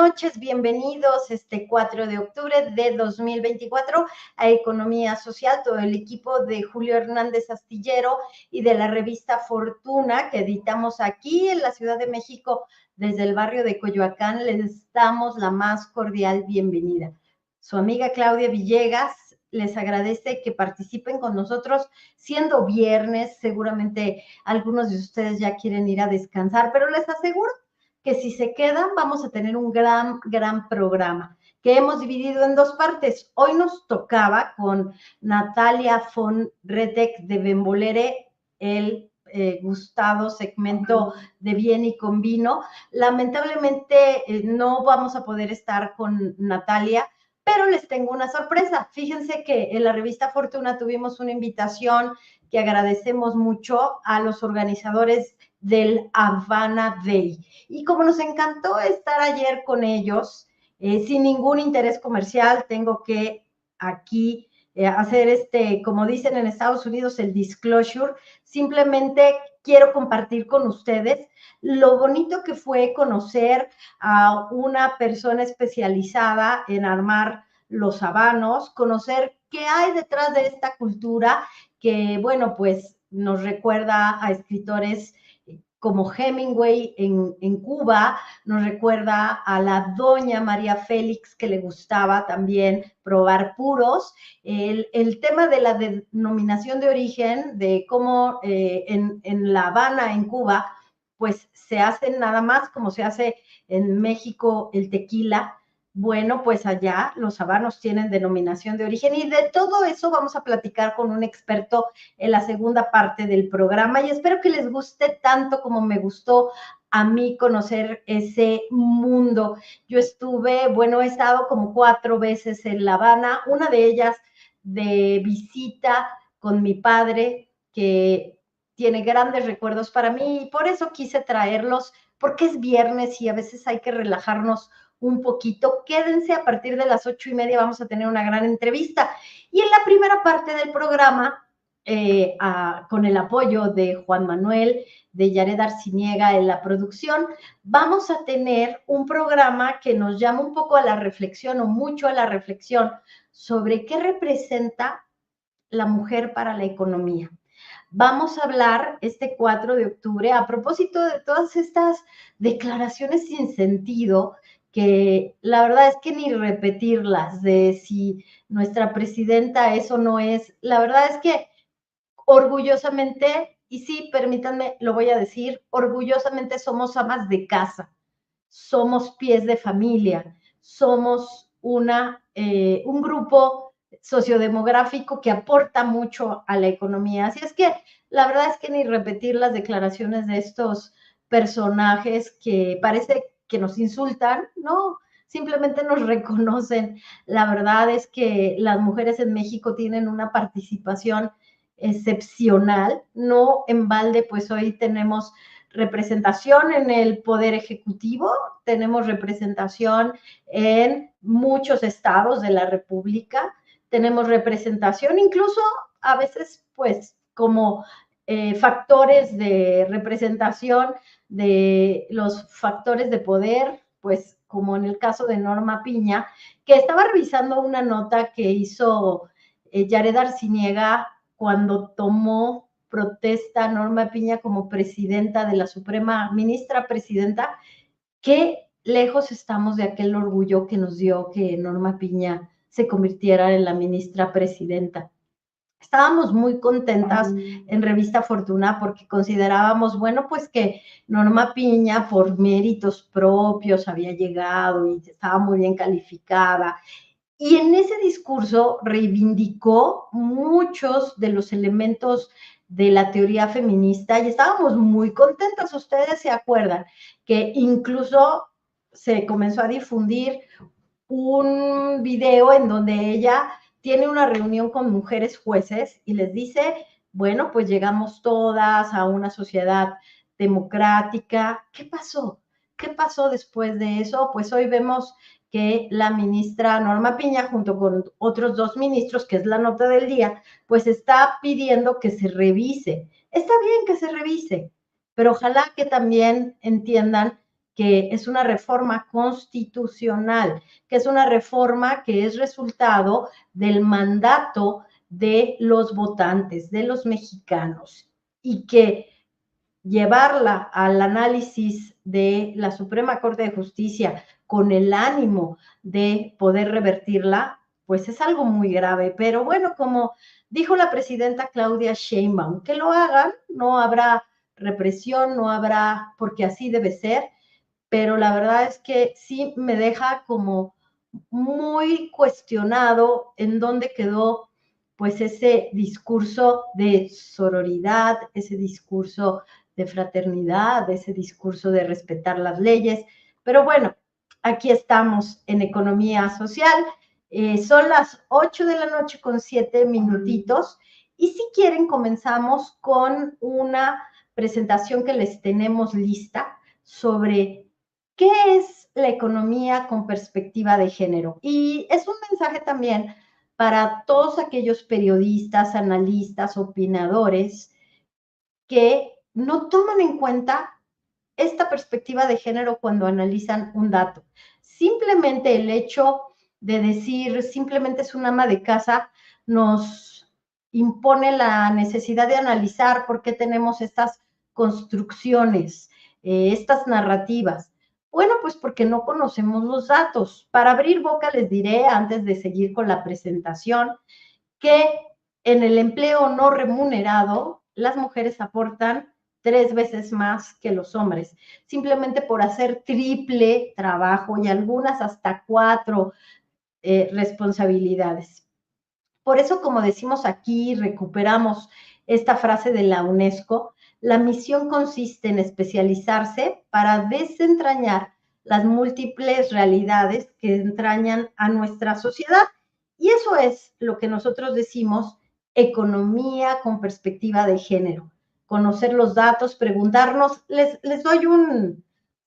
noches, bienvenidos este 4 de octubre de 2024 a Economía Social, todo el equipo de Julio Hernández Astillero y de la revista Fortuna que editamos aquí en la Ciudad de México desde el barrio de Coyoacán. Les damos la más cordial bienvenida. Su amiga Claudia Villegas les agradece que participen con nosotros siendo viernes. Seguramente algunos de ustedes ya quieren ir a descansar, pero les aseguro que si se quedan vamos a tener un gran programa que hemos dividido en dos partes. Hoy nos tocaba con Natalia von Redek de Bembolere, el gustado segmento de Bien y con Vino. Lamentablemente no vamos a poder estar con Natalia, pero les tengo una sorpresa. Fíjense que en la revista Fortuna tuvimos una invitación que agradecemos mucho a los organizadores del Havana Day. Y como nos encantó estar ayer con ellos, sin ningún interés comercial, tengo que aquí hacer como dicen en Estados Unidos, el disclosure. Simplemente quiero compartir con ustedes lo bonito que fue conocer a una persona especializada en armar los habanos, conocer qué hay detrás de esta cultura que, bueno, pues nos recuerda a escritores como Hemingway en Cuba, nos recuerda a la doña María Félix, que le gustaba también probar puros. El tema de la denominación de origen, de cómo en La Habana, en Cuba, pues se hace nada más como se hace en México el tequila. Bueno, pues allá los habanos tienen denominación de origen y de todo eso vamos a platicar con un experto en la segunda parte del programa y espero que les guste tanto como me gustó a mí conocer ese mundo. Yo he estado como 4 veces en La Habana, una de ellas de visita con mi padre, que tiene grandes recuerdos para mí y por eso quise traerlos, porque es viernes y a veces hay que relajarnos un poquito. Quédense, a partir de las 8:30 vamos a tener una gran entrevista. Y en la primera parte del programa, con el apoyo de Juan Manuel, de Yared Arciniega en la producción, vamos a tener un programa que nos llama un poco a la reflexión o mucho a la reflexión sobre qué representa la mujer para la economía. Vamos a hablar este 4 de octubre a propósito de todas estas declaraciones sin sentido que la verdad es que ni repetirlas, de si nuestra presidenta es o no es. La verdad es que orgullosamente, y sí, permítanme, lo voy a decir, orgullosamente somos amas de casa, somos pies de familia, somos un grupo sociodemográfico que aporta mucho a la economía. Así es que la verdad es que ni repetir las declaraciones de estos personajes que parece que nos insultan, no, simplemente nos reconocen. La verdad es que las mujeres en México tienen una participación excepcional, no en balde, pues hoy tenemos representación en el Poder Ejecutivo, tenemos representación en muchos estados de la República, tenemos representación incluso a veces, pues, como factores de representación de los factores de poder, pues, como en el caso de Norma Piña, que estaba revisando una nota que hizo Yared Arciniega cuando tomó protesta Norma Piña como presidenta de la Suprema, ministra presidenta. Qué lejos estamos de aquel orgullo que nos dio que Norma Piña se convirtiera en la ministra presidenta. Estábamos muy contentas en Revista Fortuna porque considerábamos, bueno, pues que Norma Piña por méritos propios había llegado y estaba muy bien calificada. Y en ese discurso reivindicó muchos de los elementos de la teoría feminista y estábamos muy contentas. Ustedes se acuerdan que incluso se comenzó a difundir un video en donde ella tiene una reunión con mujeres jueces y les dice, bueno, pues llegamos todas a una sociedad democrática. ¿Qué pasó? ¿Qué pasó después de eso? Pues hoy vemos que la ministra Norma Piña, junto con otros 2 ministros, que es la nota del día, pues está pidiendo que se revise. Está bien que se revise, pero ojalá que también entiendan que es una reforma constitucional, que es una reforma que es resultado del mandato de los votantes, de los mexicanos, y que llevarla al análisis de la Suprema Corte de Justicia con el ánimo de poder revertirla, pues es algo muy grave. Pero bueno, como dijo la presidenta Claudia Sheinbaum, que lo hagan, no habrá represión, no habrá, porque así debe ser, pero la verdad es que sí me deja como muy cuestionado en dónde quedó pues ese discurso de sororidad, ese discurso de fraternidad, ese discurso de respetar las leyes. Pero bueno, aquí estamos en Economía Social. Son las 8 de la noche con 7 minutitos. Y si quieren, comenzamos con una presentación que les tenemos lista sobre qué es la economía con perspectiva de género. Y es un mensaje también para todos aquellos periodistas, analistas, opinadores que no toman en cuenta esta perspectiva de género cuando analizan un dato. Simplemente el hecho de decir simplemente es un ama de casa nos impone la necesidad de analizar por qué tenemos estas construcciones, estas narrativas. Bueno, pues porque no conocemos los datos. Para abrir boca les diré, antes de seguir con la presentación, que en el empleo no remunerado las mujeres aportan 3 veces más que los hombres, simplemente por hacer triple trabajo y algunas hasta 4 responsabilidades. Por eso, como decimos aquí, recuperamos esta frase de la UNESCO, la misión consiste en especializarse para desentrañar las múltiples realidades que entrañan a nuestra sociedad. Y eso es lo que nosotros decimos economía con perspectiva de género. Conocer los datos, preguntarnos, les doy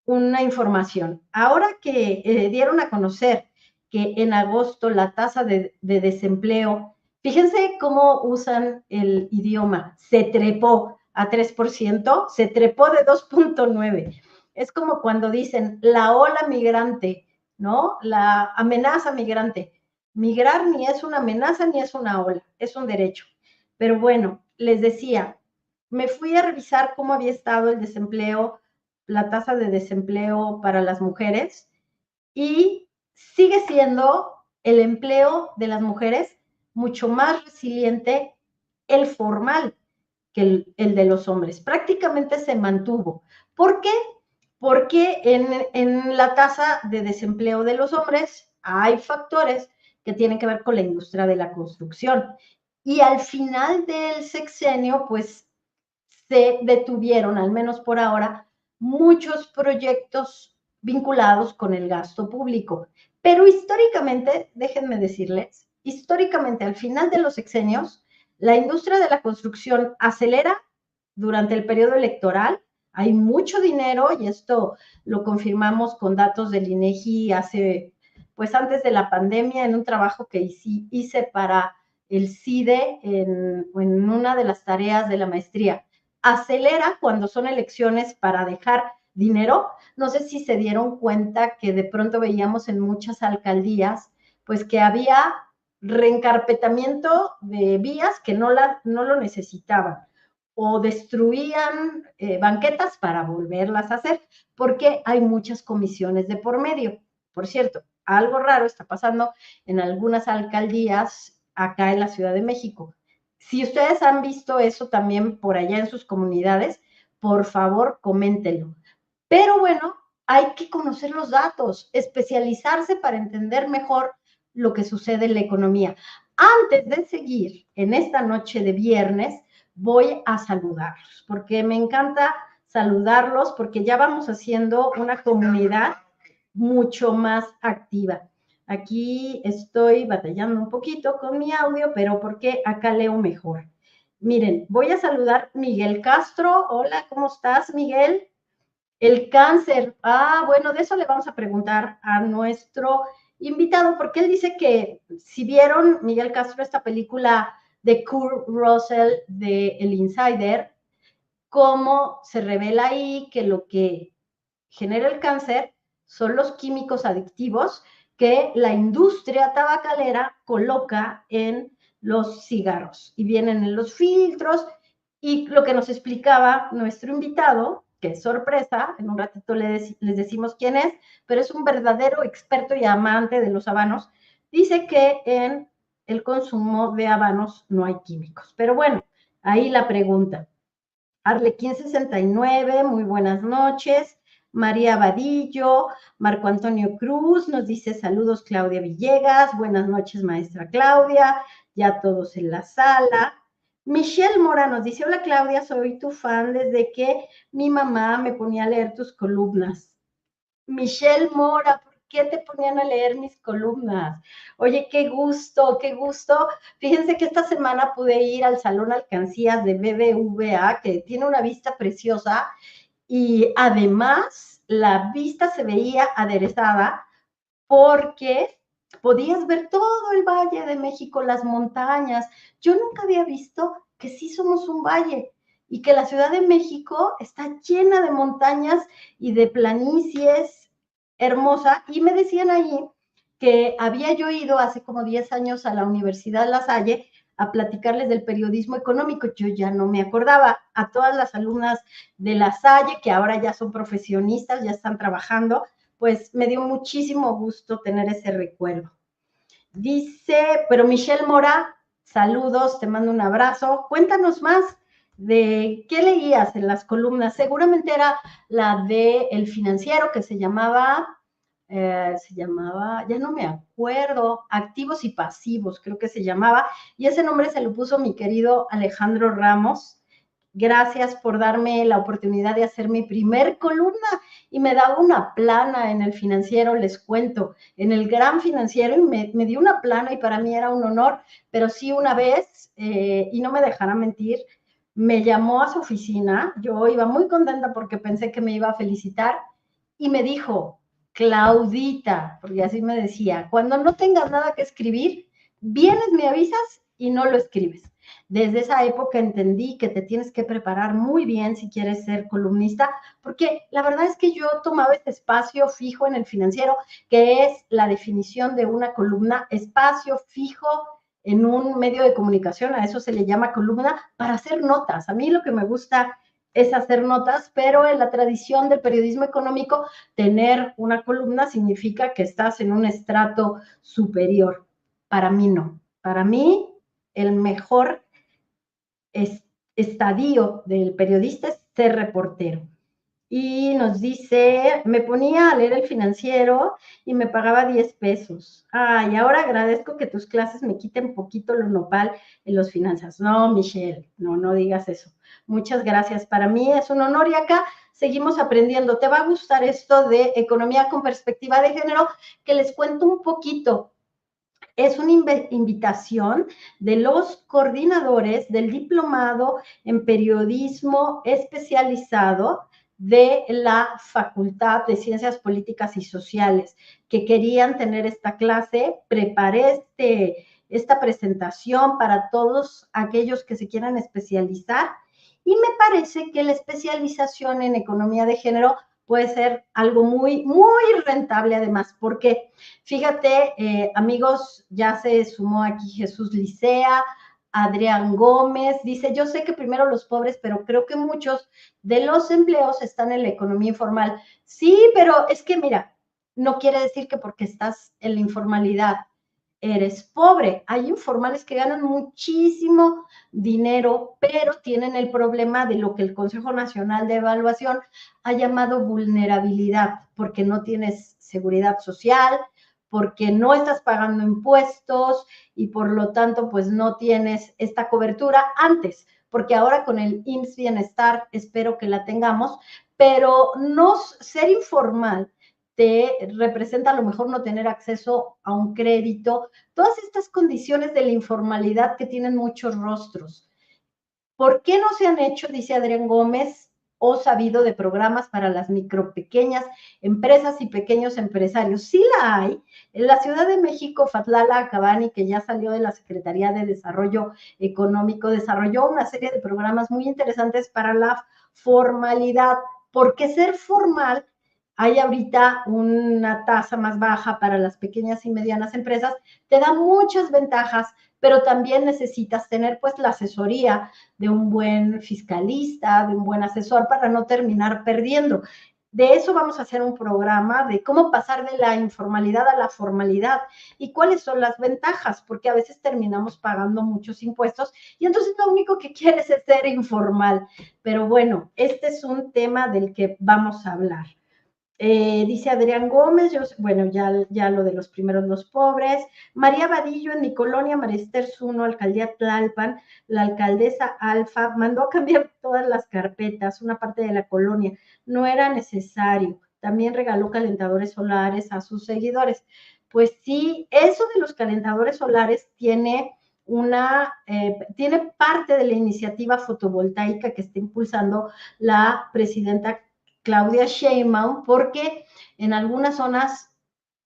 una información. Ahora que dieron a conocer que en agosto la tasa de desempleo, fíjense cómo usan el idioma, se trepó a 3%, se trepó de 2.9. Es como cuando dicen la ola migrante, ¿no? La amenaza migrante. Migrar ni es una amenaza ni es una ola, es un derecho. Pero bueno, les decía, me fui a revisar cómo había estado el desempleo, la tasa de desempleo para las mujeres, y sigue siendo el empleo de las mujeres mucho más resiliente, el formal, que el de los hombres. Prácticamente se mantuvo. ¿Por qué? Porque en la tasa de desempleo de los hombres hay factores que tienen que ver con la industria de la construcción. Y al final del sexenio, pues se detuvieron, al menos por ahora, muchos proyectos vinculados con el gasto público. Pero históricamente, déjenme decirles, históricamente al final de los sexenios, la industria de la construcción acelera durante el periodo electoral, hay mucho dinero y esto lo confirmamos con datos del INEGI hace, pues antes de la pandemia, en un trabajo que hice para el CIDE en una de las tareas de la maestría. Acelera cuando son elecciones para dejar dinero. No sé si se dieron cuenta que de pronto veíamos en muchas alcaldías, pues que había reencarpetamiento de vías que no lo necesitaban o destruían banquetas para volverlas a hacer, porque hay muchas comisiones de por medio. Por cierto, algo raro está pasando en algunas alcaldías acá en la Ciudad de México. Si ustedes han visto eso también por allá en sus comunidades, por favor, coméntenlo. Pero bueno, hay que conocer los datos, especializarse para entender mejor lo que sucede en la economía. Antes de seguir en esta noche de viernes, voy a saludarlos, porque me encanta saludarlos, porque ya vamos haciendo una comunidad mucho más activa. Aquí estoy batallando un poquito con mi audio, pero porque acá leo mejor. Miren, voy a saludar a Miguel Castro. Hola, ¿cómo estás, Miguel? El cáncer. Bueno, de eso le vamos a preguntar a nuestro invitado, porque él dice que si vieron, Miguel Castro, esta película de Kurt Russell de El Insider, cómo se revela ahí que lo que genera el cáncer son los químicos adictivos que la industria tabacalera coloca en los cigarros y vienen en los filtros. Y lo que nos explicaba nuestro invitado, que es sorpresa, en un ratito les decimos quién es, pero es un verdadero experto y amante de los habanos, dice que en el consumo de habanos no hay químicos. Pero bueno, ahí la pregunta. Arlequín 69, muy buenas noches. María Vadillo, Marco Antonio Cruz nos dice saludos Claudia Villegas, buenas noches maestra Claudia, ya todos en la sala. Michelle Mora nos dice, hola Claudia, soy tu fan desde que mi mamá me ponía a leer tus columnas. Michelle Mora, ¿por qué te ponían a leer mis columnas? Oye, qué gusto, qué gusto. Fíjense que esta semana pude ir al Salón Alcancías de BBVA, que tiene una vista preciosa, y además la vista se veía aderezada porque podías ver todo el Valle de México, las montañas. Yo nunca había visto que sí somos un valle y que la Ciudad de México está llena de montañas y de planicies hermosa. Y me decían ahí que había yo ido hace como 10 años a la Universidad La Salle a platicarles del periodismo económico. Yo ya no me acordaba. A todas las alumnas de La Salle, que ahora ya son profesionistas, ya están trabajando, pues me dio muchísimo gusto tener ese recuerdo. Dice, pero Michelle Mora, saludos, te mando un abrazo. Cuéntanos más de qué leías en las columnas. Seguramente era la de El Financiero, que se llamaba, ya no me acuerdo, Activos y Pasivos, creo que se llamaba, y ese nombre se lo puso mi querido Alejandro Ramos. Gracias por darme la oportunidad de hacer mi primer columna y me daba una plana en El Financiero, les cuento, en el Gran Financiero, y me dio una plana y para mí era un honor, pero sí una vez, y no me dejará mentir, me llamó a su oficina, yo iba muy contenta porque pensé que me iba a felicitar y me dijo, Claudita, porque así me decía, cuando no tengas nada que escribir, vienes, me avisas y no lo escribes. Desde esa época entendí que te tienes que preparar muy bien si quieres ser columnista, porque la verdad es que yo tomaba este espacio fijo en El Financiero, que es la definición de una columna, espacio fijo en un medio de comunicación, a eso se le llama columna, para hacer notas. A mí lo que me gusta es hacer notas, pero en la tradición del periodismo económico, tener una columna significa que estás en un estrato superior. Para mí no. Para mí, el mejor estadio del periodista es ser reportero. Y nos dice, me ponía a leer El Financiero y me pagaba 10 pesos. Ay, ahora agradezco que tus clases me quiten poquito lo nopal en los finanzas. No, Michelle, no digas eso. Muchas gracias. Para mí es un honor y acá seguimos aprendiendo. Te va a gustar esto de economía con perspectiva de género, que les cuento un poquito. Es una invitación de los coordinadores del diplomado en periodismo especializado de la Facultad de Ciencias Políticas y Sociales, que querían tener esta clase. Preparé esta presentación para todos aquellos que se quieran especializar y me parece que la especialización en economía de género puede ser algo muy, muy rentable además, porque fíjate, amigos, ya se sumó aquí Jesús Licea, Adrián Gómez, dice, yo sé que primero los pobres, pero creo que muchos de los empleos están en la economía informal. Sí, pero es que mira, no quiere decir que porque estás en la informalidad eres pobre. Hay informales que ganan muchísimo dinero, pero tienen el problema de lo que el Consejo Nacional de Evaluación ha llamado vulnerabilidad, porque no tienes seguridad social, porque no estás pagando impuestos y por lo tanto pues no tienes esta cobertura antes, porque ahora con el IMSS Bienestar espero que la tengamos, pero no ser informal te representa a lo mejor no tener acceso a un crédito, todas estas condiciones de la informalidad que tienen muchos rostros. ¿Por qué no se han hecho, dice Adrián Gómez, o sabido de programas para las micro, pequeñas empresas y pequeños empresarios? Sí la hay. En la Ciudad de México, Fatlala Cabani, que ya salió de la Secretaría de Desarrollo Económico, desarrolló una serie de programas muy interesantes para la formalidad, porque ser formal hay ahorita una tasa más baja para las pequeñas y medianas empresas, te da muchas ventajas, pero también necesitas tener pues la asesoría de un buen fiscalista, de un buen asesor para no terminar perdiendo. De eso vamos a hacer un programa de cómo pasar de la informalidad a la formalidad y cuáles son las ventajas, porque a veces terminamos pagando muchos impuestos y entonces lo único que quieres es ser informal. Pero bueno, este es un tema del que vamos a hablar. Dice Adrián Gómez, bueno, ya lo de los primeros los pobres. María Vadillo, en mi colonia, María Esther Zuno, alcaldía Tlalpan, la alcaldesa Alfa mandó a cambiar todas las carpetas, una parte de la colonia. No era necesario. También regaló calentadores solares a sus seguidores. Pues sí, eso de los calentadores solares tiene tiene parte de la iniciativa fotovoltaica que está impulsando la presidenta Claudia Sheinbaum, porque en algunas zonas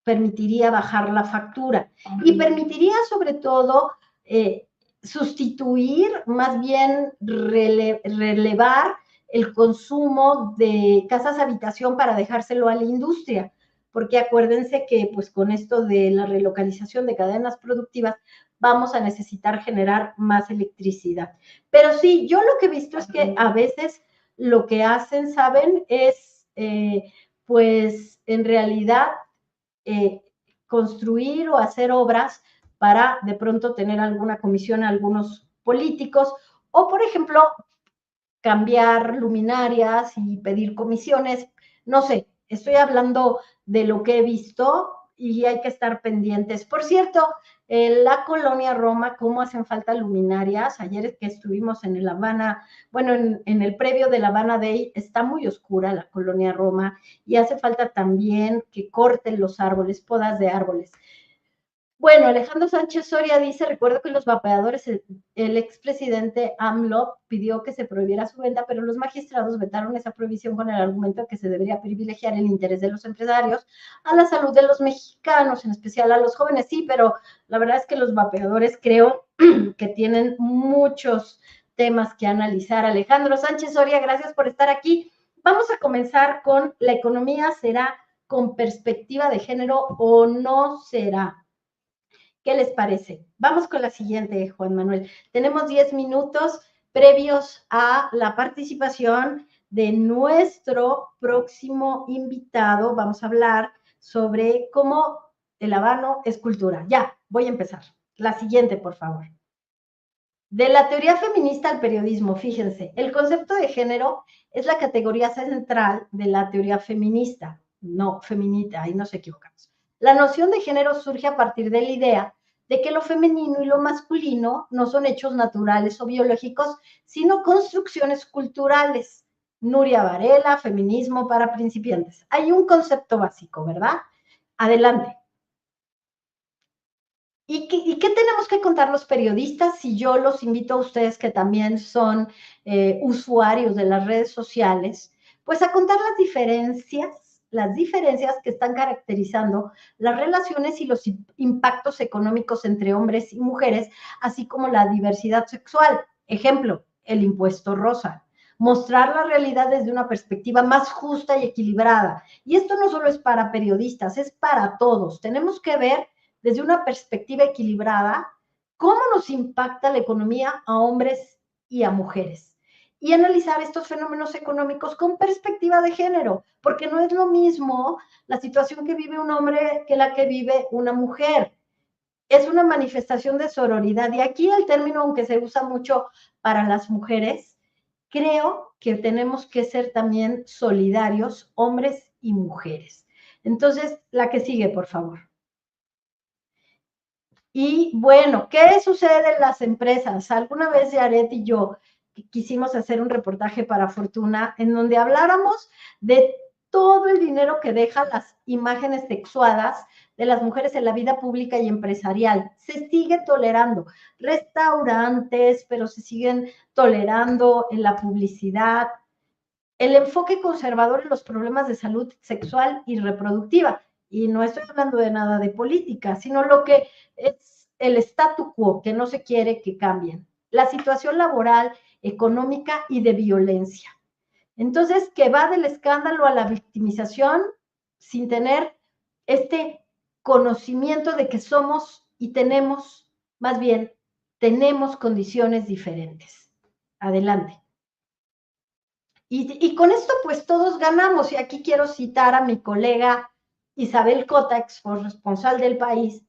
permitiría bajar la factura y permitiría sobre todo sustituir, más bien relevar el consumo de casas habitación para dejárselo a la industria, porque acuérdense que pues con esto de la relocalización de cadenas productivas vamos a necesitar generar más electricidad. Pero sí, yo lo que he visto es que a veces lo que hacen, ¿saben? Es, pues, en realidad, construir o hacer obras para de pronto tener alguna comisión a algunos políticos, o, por ejemplo, cambiar luminarias y pedir comisiones, no sé, estoy hablando de lo que he visto y hay que estar pendientes. Por cierto, la colonia Roma, cómo hacen falta luminarias. Ayer que estuvimos en el Habana, bueno, en el previo de la Habana Day, está muy oscura la colonia Roma y hace falta también que corten los árboles, podas de árboles. Bueno, Alejandro Sánchez Soria dice, recuerdo que los vapeadores, el expresidente AMLO pidió que se prohibiera su venta, pero los magistrados vetaron esa prohibición con el argumento de que se debería privilegiar el interés de los empresarios a la salud de los mexicanos, en especial a los jóvenes. Sí, pero la verdad es que los vapeadores creo que tienen muchos temas que analizar. Alejandro Sánchez Soria, gracias por estar aquí. Vamos a comenzar con la economía, ¿será con perspectiva de género o no será? ¿Qué les parece? Vamos con la siguiente, Juan Manuel. Tenemos 10 minutos previos a la participación de nuestro próximo invitado. Vamos a hablar sobre cómo el habano es cultura. Ya, voy a empezar. La siguiente, por favor. De la teoría feminista al periodismo, fíjense, el concepto de género es la categoría central de la teoría feminista. No, feminita, ahí nos equivocamos. La noción de género surge a partir de la idea de que lo femenino y lo masculino no son hechos naturales o biológicos, sino construcciones culturales. Nuria Varela, Feminismo para principiantes. Hay un concepto básico, ¿verdad? Adelante. ¿Y qué tenemos que contar los periodistas si yo los invito a ustedes que también son usuarios de las redes sociales? Pues a contar las diferencias que están caracterizando las relaciones y los impactos económicos entre hombres y mujeres, así como la diversidad sexual. Ejemplo, el impuesto rosa. Mostrar la realidad desde una perspectiva más justa y equilibrada. Y esto no solo es para periodistas, es para todos. Tenemos que ver desde una perspectiva equilibrada, cómo nos impacta la economía a hombres y a mujeres. Y analizar estos fenómenos económicos con perspectiva de género, porque no es lo mismo la situación que vive un hombre que la que vive una mujer. Es una manifestación de sororidad. Y aquí el término, aunque se usa mucho para las mujeres, creo que tenemos que ser también solidarios, hombres y mujeres. Entonces, la que sigue, por favor. Y bueno, ¿qué sucede en las empresas? Alguna vez Yaret y yo quisimos hacer un reportaje para Fortuna en donde habláramos de todo el dinero que dejan las imágenes sexuadas de las mujeres en la vida pública y empresarial. Se sigue tolerando restaurantes, pero se siguen tolerando en la publicidad. El enfoque conservador en los problemas de salud sexual y reproductiva. Y no estoy hablando de nada de política, sino lo que es el statu quo, que no se quiere que cambien. La situación laboral, económica y de violencia. Entonces, que va del escándalo a la victimización sin tener este conocimiento de que somos y tenemos, más bien, tenemos condiciones diferentes. Adelante. Y con esto, pues todos ganamos. Y aquí quiero citar a mi colega Isabel Cota, ex corresponsal del País,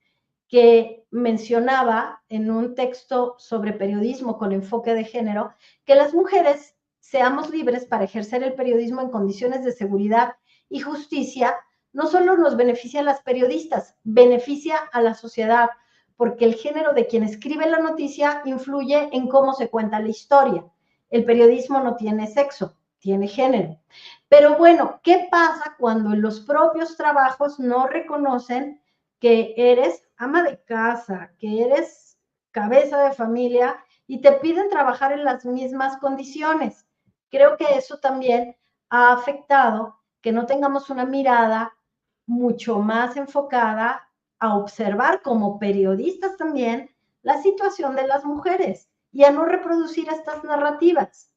que mencionaba en un texto sobre periodismo con enfoque de género que las mujeres seamos libres para ejercer el periodismo en condiciones de seguridad y justicia, no solo nos beneficia a las periodistas, beneficia a la sociedad, porque el género de quien escribe la noticia influye en cómo se cuenta la historia. El periodismo no tiene sexo, tiene género. Pero bueno, ¿qué pasa cuando en los propios trabajos no reconocen que eres ama de casa, que eres cabeza de familia y te piden trabajar en las mismas condiciones? Creo que eso también ha afectado que no tengamos una mirada mucho más enfocada a observar como periodistas también la situación de las mujeres y a no reproducir estas narrativas.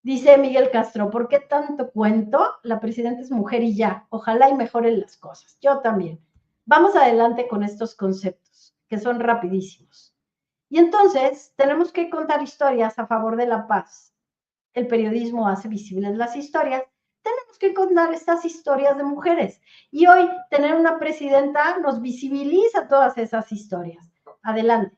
Dice Miguel Castro, ¿por qué tanto cuento? La presidenta es mujer y ya. Ojalá y mejoren las cosas. Yo también. Vamos adelante con estos conceptos, que son rapidísimos. Y entonces, tenemos que contar historias a favor de la paz. El periodismo hace visibles las historias. Tenemos que contar estas historias de mujeres. Y hoy, tener una presidenta nos visibiliza todas esas historias. Adelante.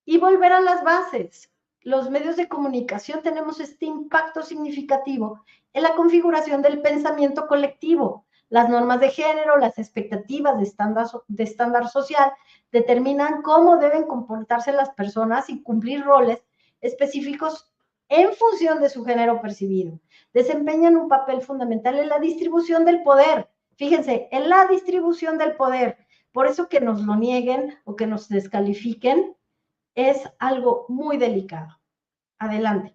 Y volver a las bases. Los medios de comunicación tenemos este impacto significativo en la configuración del pensamiento colectivo. Las normas de género, las expectativas de estándar social determinan cómo deben comportarse las personas y cumplir roles específicos en función de su género percibido. Desempeñan un papel fundamental en la distribución del poder. Fíjense, en la distribución del poder. Por eso que nos lo nieguen o que nos descalifiquen es algo muy delicado. Adelante.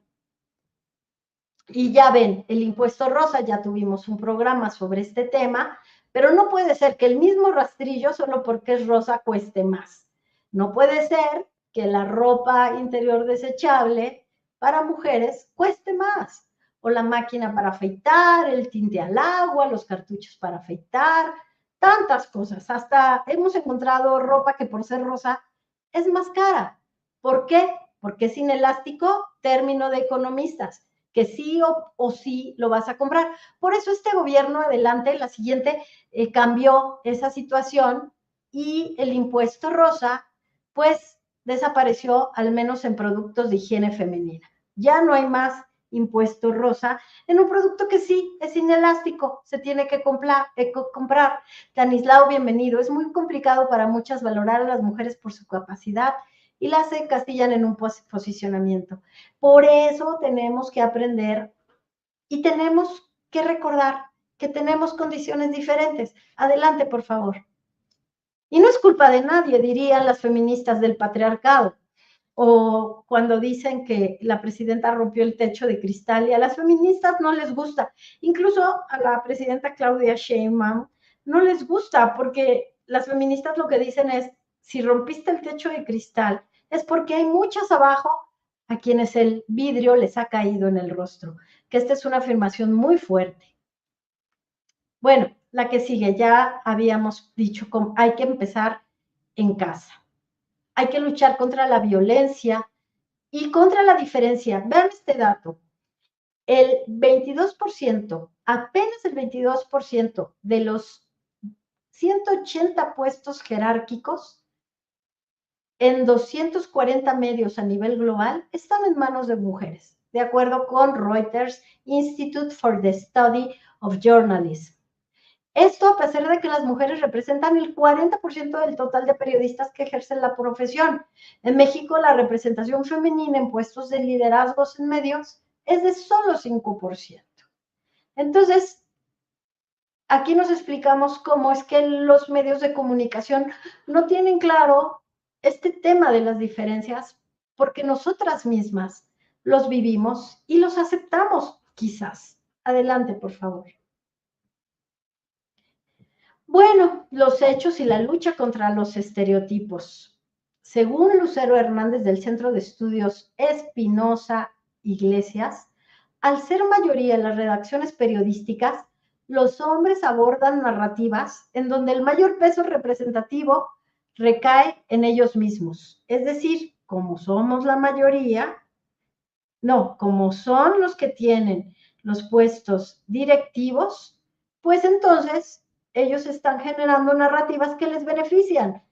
Y ya ven, el impuesto rosa, ya tuvimos un programa sobre este tema, pero no puede ser que el mismo rastrillo, solo porque es rosa, cueste más. No puede ser que la ropa interior desechable para mujeres cueste más. O la máquina para afeitar, el tinte al agua, los cartuchos para afeitar, tantas cosas. Hasta hemos encontrado ropa que por ser rosa es más cara. ¿Por qué? Porque es inelástico, término de economistas, que sí o sí lo vas a comprar. Por eso este gobierno, adelante, la siguiente, cambió esa situación y el impuesto rosa, pues, desapareció, al menos en productos de higiene femenina. Ya no hay más impuesto rosa en un producto que sí es inelástico, se tiene que comprar. Stanislao, bienvenido. Es muy complicado para muchas valorar a las mujeres por su capacidad y las encasillan en un posicionamiento. Por eso tenemos que aprender y tenemos que recordar que tenemos condiciones diferentes. Adelante, por favor. Y no es culpa de nadie, dirían las feministas del patriarcado. O cuando dicen que la presidenta rompió el techo de cristal y a las feministas no les gusta. Incluso a la presidenta Claudia Sheinbaum no les gusta porque las feministas lo que dicen es, si rompiste el techo de cristal, es porque hay muchas abajo a quienes el vidrio les ha caído en el rostro. Que esta es una afirmación muy fuerte. Bueno, la que sigue, ya habíamos dicho, hay que empezar en casa. Hay que luchar contra la violencia y contra la diferencia. Vean este dato. El 22%, apenas el 22% de los 180 puestos jerárquicos en 240 medios a nivel global están en manos de mujeres, de acuerdo con Reuters Institute for the Study of Journalism. Esto a pesar de que las mujeres representan el 40% del total de periodistas que ejercen la profesión. En México, la representación femenina en puestos de liderazgos en medios es de solo 5%. Entonces, aquí nos explicamos cómo es que los medios de comunicación no tienen claro este tema de las diferencias porque nosotras mismas los vivimos y los aceptamos, quizás. Adelante, por favor. Bueno, los hechos y la lucha contra los estereotipos. Según Lucero Hernández del Centro de Estudios Espinosa Iglesias, al ser mayoría en las redacciones periodísticas, los hombres abordan narrativas en donde el mayor peso representativo recae en ellos mismos. Es decir, como somos la mayoría, no, como son los que tienen los puestos directivos, pues entonces ellos están generando narrativas que les benefician.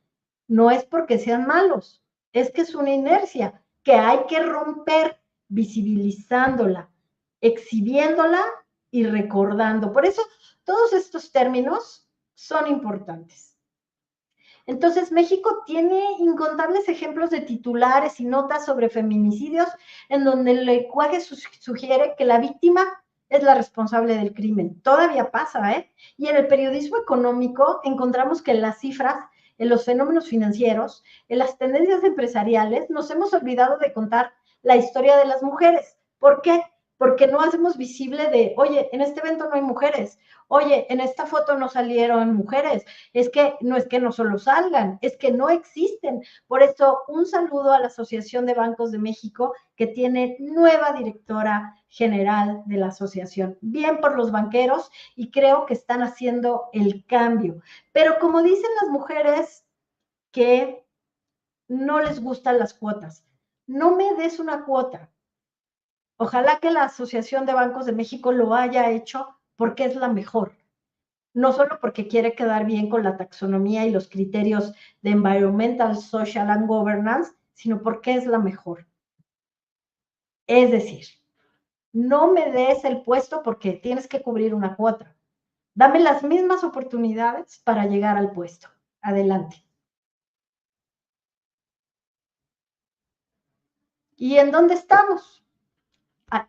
No es porque sean malos, es que es una inercia que hay que romper visibilizándola, exhibiéndola y recordando. Por eso todos estos términos son importantes. Entonces, México tiene incontables ejemplos de titulares y notas sobre feminicidios en donde el lenguaje sugiere que la víctima es la responsable del crimen. Todavía pasa, ¿eh? Y en el periodismo económico encontramos que en las cifras, en los fenómenos financieros, en las tendencias empresariales, nos hemos olvidado de contar la historia de las mujeres. ¿Por qué? Porque no hacemos visible de, oye, en este evento no hay mujeres, oye, en esta foto no salieron mujeres, es que no solo salgan, es que no existen. Por eso, un saludo a la Asociación de Bancos de México, que tiene nueva directora general de la asociación. Bien por los banqueros y creo que están haciendo el cambio. Pero como dicen las mujeres que no les gustan las cuotas, no me des una cuota. Ojalá que la Asociación de Bancos de México lo haya hecho porque es la mejor. No solo porque quiere quedar bien con la taxonomía y los criterios de Environmental, Social and Governance, sino porque es la mejor. Es decir, no me des el puesto porque tienes que cubrir una cuota. Dame las mismas oportunidades para llegar al puesto. Adelante. ¿Y en dónde estamos?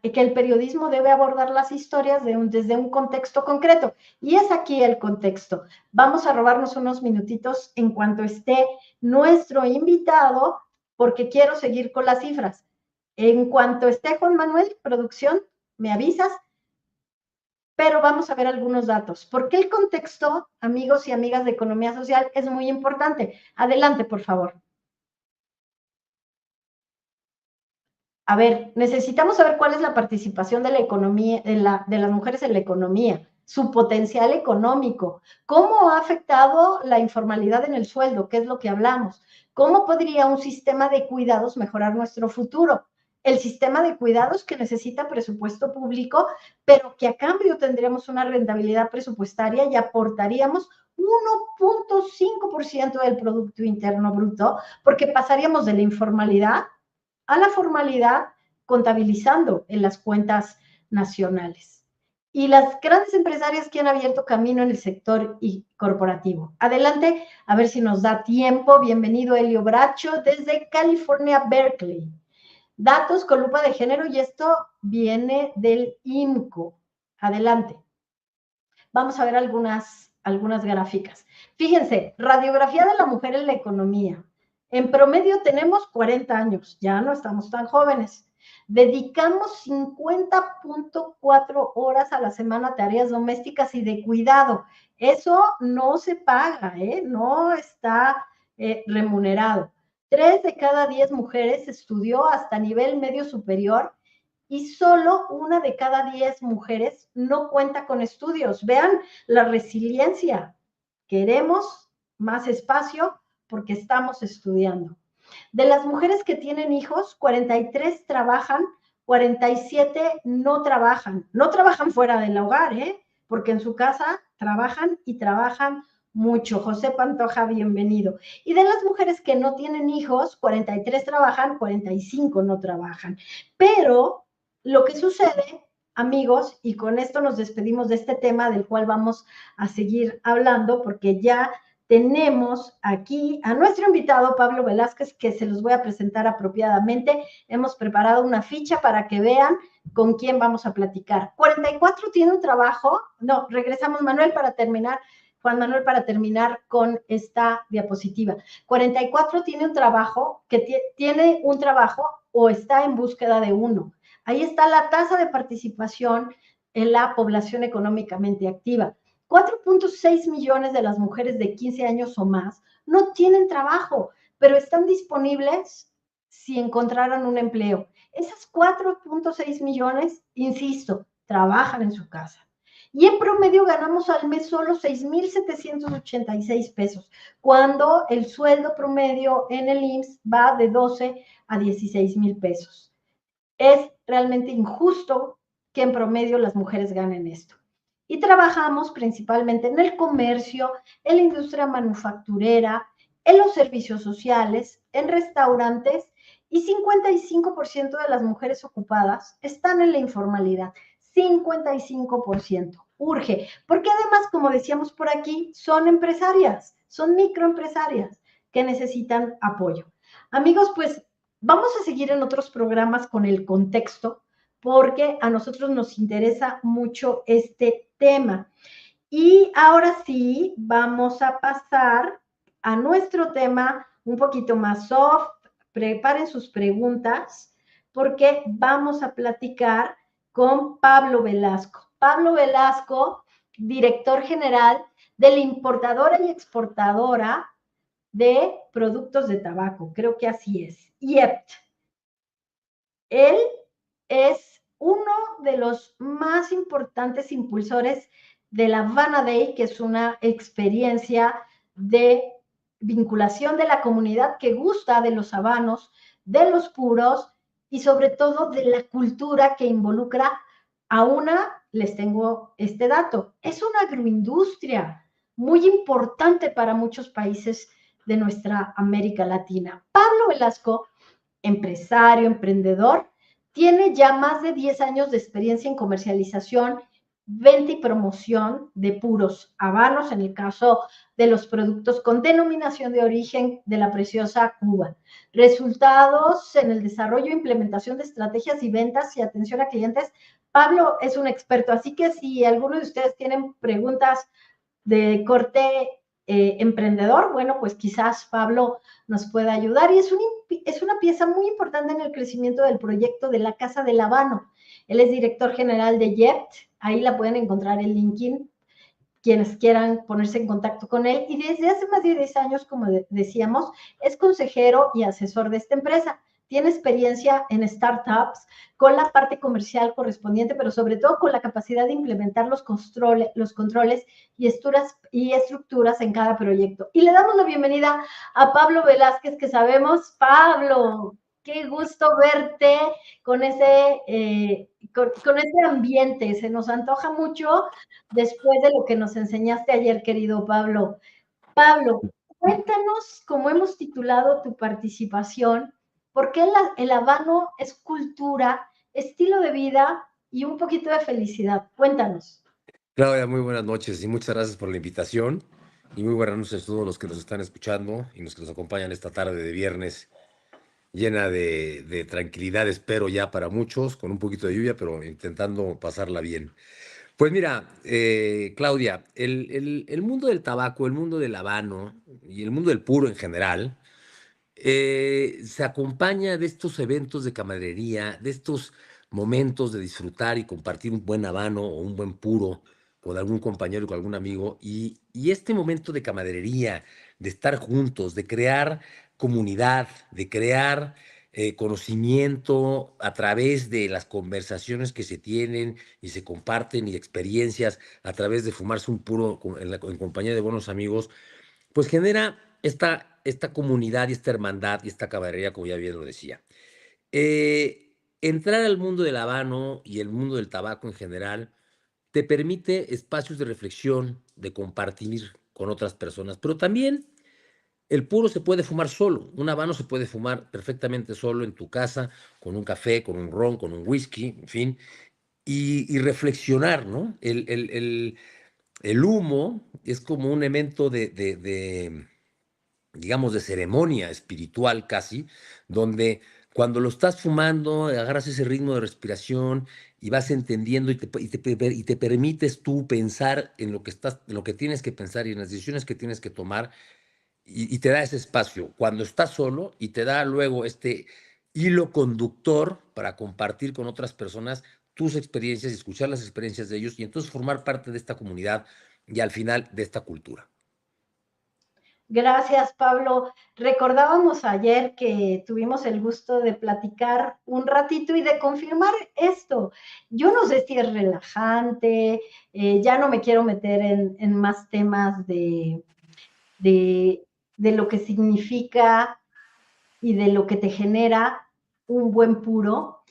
Que el periodismo debe abordar las historias desde un contexto concreto. Y es aquí el contexto. Vamos a robarnos unos minutitos en cuanto esté nuestro invitado, porque quiero seguir con las cifras. En cuanto esté Juan Manuel, producción, me avisas, pero vamos a ver algunos datos. ¿Por qué el contexto, amigos y amigas de economía social, es muy importante? Adelante, por favor. A ver, necesitamos saber cuál es la participación de la economía, de las mujeres en la economía, su potencial económico, cómo ha afectado la informalidad en el sueldo, que es lo que hablamos, cómo podría un sistema de cuidados mejorar nuestro futuro. El sistema de cuidados que necesita presupuesto público, pero que a cambio tendríamos una rentabilidad presupuestaria y aportaríamos 1.5% del Producto Interno Bruto, porque pasaríamos de la informalidad a la formalidad contabilizando en las cuentas nacionales. Y las grandes empresarias que han abierto camino en el sector corporativo. Adelante, a ver si nos da tiempo. Bienvenido, Elio Bracho, desde California, Berkeley. Datos con lupa de género, y esto viene del INCO. Adelante. Vamos a ver algunas gráficas. Fíjense, radiografía de la mujer en la economía. En promedio tenemos 40 años, ya no estamos tan jóvenes. Dedicamos 50.4 horas a la semana a tareas domésticas y de cuidado. Eso no se paga, no está remunerado. 3 de cada 10 mujeres estudió hasta nivel medio superior y solo 1 de cada 10 mujeres no cuenta con estudios. Vean la resiliencia. Queremos más espacio porque estamos estudiando. De las mujeres que tienen hijos, 43 trabajan, 47 no trabajan. No trabajan fuera del hogar, porque en su casa trabajan y trabajan mucho. José Pantoja, bienvenido. Y de las mujeres que no tienen hijos, 43 trabajan, 45 no trabajan. Pero lo que sucede, amigos, y con esto nos despedimos de este tema del cual vamos a seguir hablando, porque ya tenemos aquí a nuestro invitado Pablo Velázquez, que se los voy a presentar apropiadamente. Hemos preparado una ficha para que vean con quién vamos a platicar. 44 tiene un trabajo, no, regresamos Manuel para terminar, Juan Manuel para terminar con esta diapositiva. 44 tiene un trabajo, tiene un trabajo o está en búsqueda de uno. Ahí está la tasa de participación en la población económicamente activa. 4.6 millones de las mujeres de 15 años o más no tienen trabajo, pero están disponibles si encontraran un empleo. Esas 4.6 millones, insisto, trabajan en su casa. y en promedio ganamos al mes solo 6,786 pesos, cuando el sueldo promedio en el IMSS va de 12 a 16,000 pesos. Es realmente injusto que en promedio las mujeres ganen esto. Y trabajamos principalmente en el comercio, en la industria manufacturera, en los servicios sociales, en restaurantes, y 55% de las mujeres ocupadas están en la informalidad. 55%. Urge, porque además, como decíamos por aquí, son empresarias, son microempresarias que necesitan apoyo. Amigos, pues vamos a seguir en otros programas con el contexto, porque a nosotros nos interesa mucho este tema. Y ahora sí, vamos a pasar a nuestro tema un poquito más soft. Preparen sus preguntas, porque vamos a platicar con Pablo Velasco. Pablo Velasco, director general de la importadora y exportadora de productos de tabaco, creo que así es, IEPT. Él es uno de los más importantes impulsores de la Havana Day, que es una experiencia de vinculación de la comunidad que gusta de los habanos, de los puros y sobre todo de la cultura que involucra a una, les tengo este dato, es una agroindustria muy importante para muchos países de nuestra América Latina. Pablo Velasco, empresario, emprendedor, tiene ya más de 10 años de experiencia en comercialización, venta y promoción de puros habanos, en el caso de los productos con denominación de origen de la preciosa Cuba. Resultados en el desarrollo e implementación de estrategias y ventas y atención a clientes. Pablo es un experto, así que si alguno de ustedes tienen preguntas de corte emprendedor, bueno, pues quizás Pablo nos pueda ayudar, y es una pieza muy importante en el crecimiento del proyecto de la Casa del Habano. Él es director general de IEPT, ahí la pueden encontrar en LinkedIn, quienes quieran ponerse en contacto con él, y desde hace más de 10 años, como decíamos, es consejero y asesor de esta empresa. Tiene experiencia en startups con la parte comercial correspondiente, pero sobre todo con la capacidad de implementar los controles y estructuras en cada proyecto. Y le damos la bienvenida a Pablo Velázquez, que sabemos, Pablo, qué gusto verte con con ese ambiente. Se nos antoja mucho después de lo que nos enseñaste ayer, querido Pablo. Pablo, cuéntanos, cómo hemos titulado tu participación, por qué el habano es cultura, estilo de vida y un poquito de felicidad. Cuéntanos. Claudia, muy buenas noches y muchas gracias por la invitación y muy buenas noches a todos los que nos están escuchando y los que nos acompañan esta tarde de viernes llena de tranquilidad, espero ya para muchos, con un poquito de lluvia, pero intentando pasarla bien. Pues mira, Claudia, el mundo del tabaco, el mundo del habano y el mundo del puro en general se acompaña de estos eventos de camaradería, de estos momentos de disfrutar y compartir un buen habano o un buen puro con algún compañero, con algún amigo, y este momento de camaradería, de estar juntos, de crear comunidad, de crear conocimiento a través de las conversaciones que se tienen y se comparten y experiencias a través de fumarse un puro en compañía de buenos amigos, pues genera esta comunidad y esta hermandad y esta caballería, como ya bien lo decía. Entrar al mundo del habano y el mundo del tabaco en general te permite espacios de reflexión, de compartir con otras personas, pero también el puro se puede fumar solo. Un habano se puede fumar perfectamente solo en tu casa, con un café, con un ron, con un whisky, en fin, y reflexionar, ¿no? El humo es como un elemento digamos, de ceremonia espiritual casi, donde cuando lo estás fumando, agarras ese ritmo de respiración y vas entendiendo y te permites tú pensar en lo que en lo que tienes que pensar y en las decisiones que tienes que tomar y te da ese espacio cuando estás solo y te da luego este hilo conductor para compartir con otras personas tus experiencias y escuchar las experiencias de ellos y entonces formar parte de esta comunidad y al final de esta cultura. Gracias, Pablo. Recordábamos ayer que tuvimos el gusto de platicar un ratito y de confirmar esto. Yo no sé si es relajante, ya no me quiero meter en más temas de, de lo que significa y de lo que te genera un buen puro,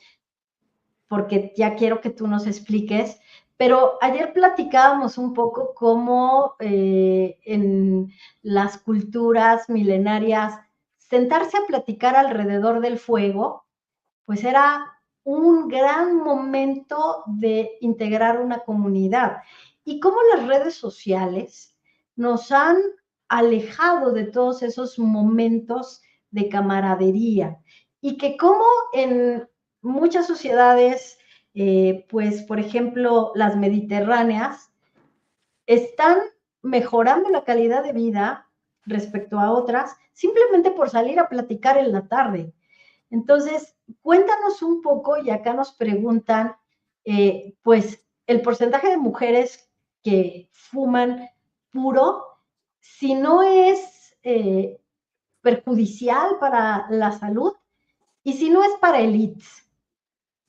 porque ya quiero que tú nos expliques. Pero ayer platicábamos un poco cómo en las culturas milenarias sentarse a platicar alrededor del fuego, pues era un gran momento de integrar una comunidad. Y cómo las redes sociales nos han alejado de todos esos momentos de camaradería. Y que como en muchas sociedades, pues por ejemplo las mediterráneas, están mejorando la calidad de vida respecto a otras simplemente por salir a platicar en la tarde. Entonces, cuéntanos un poco, y acá nos preguntan, pues, el porcentaje de mujeres que fuman puro, si no es perjudicial para la salud y si no es para elites.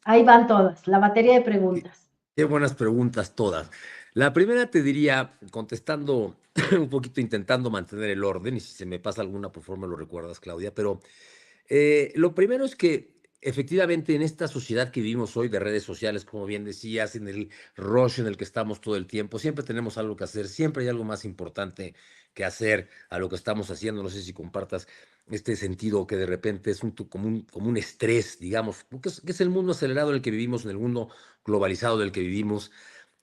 Ahí van todas, la batería de Qué, preguntas. qué buenas preguntas todas. La primera te diría, contestando un poquito, intentando mantener el orden, y si se me pasa alguna, por favor me lo recuerdas, Claudia, pero lo primero es que efectivamente en esta sociedad que vivimos hoy de redes sociales, como bien decías, en el rush en el que estamos todo el tiempo, siempre tenemos algo que hacer, siempre hay algo más importante que hacer a lo que estamos haciendo. No sé si compartas este sentido que de repente es como un estrés, digamos, que es el mundo acelerado en el que vivimos, en el mundo globalizado del que vivimos,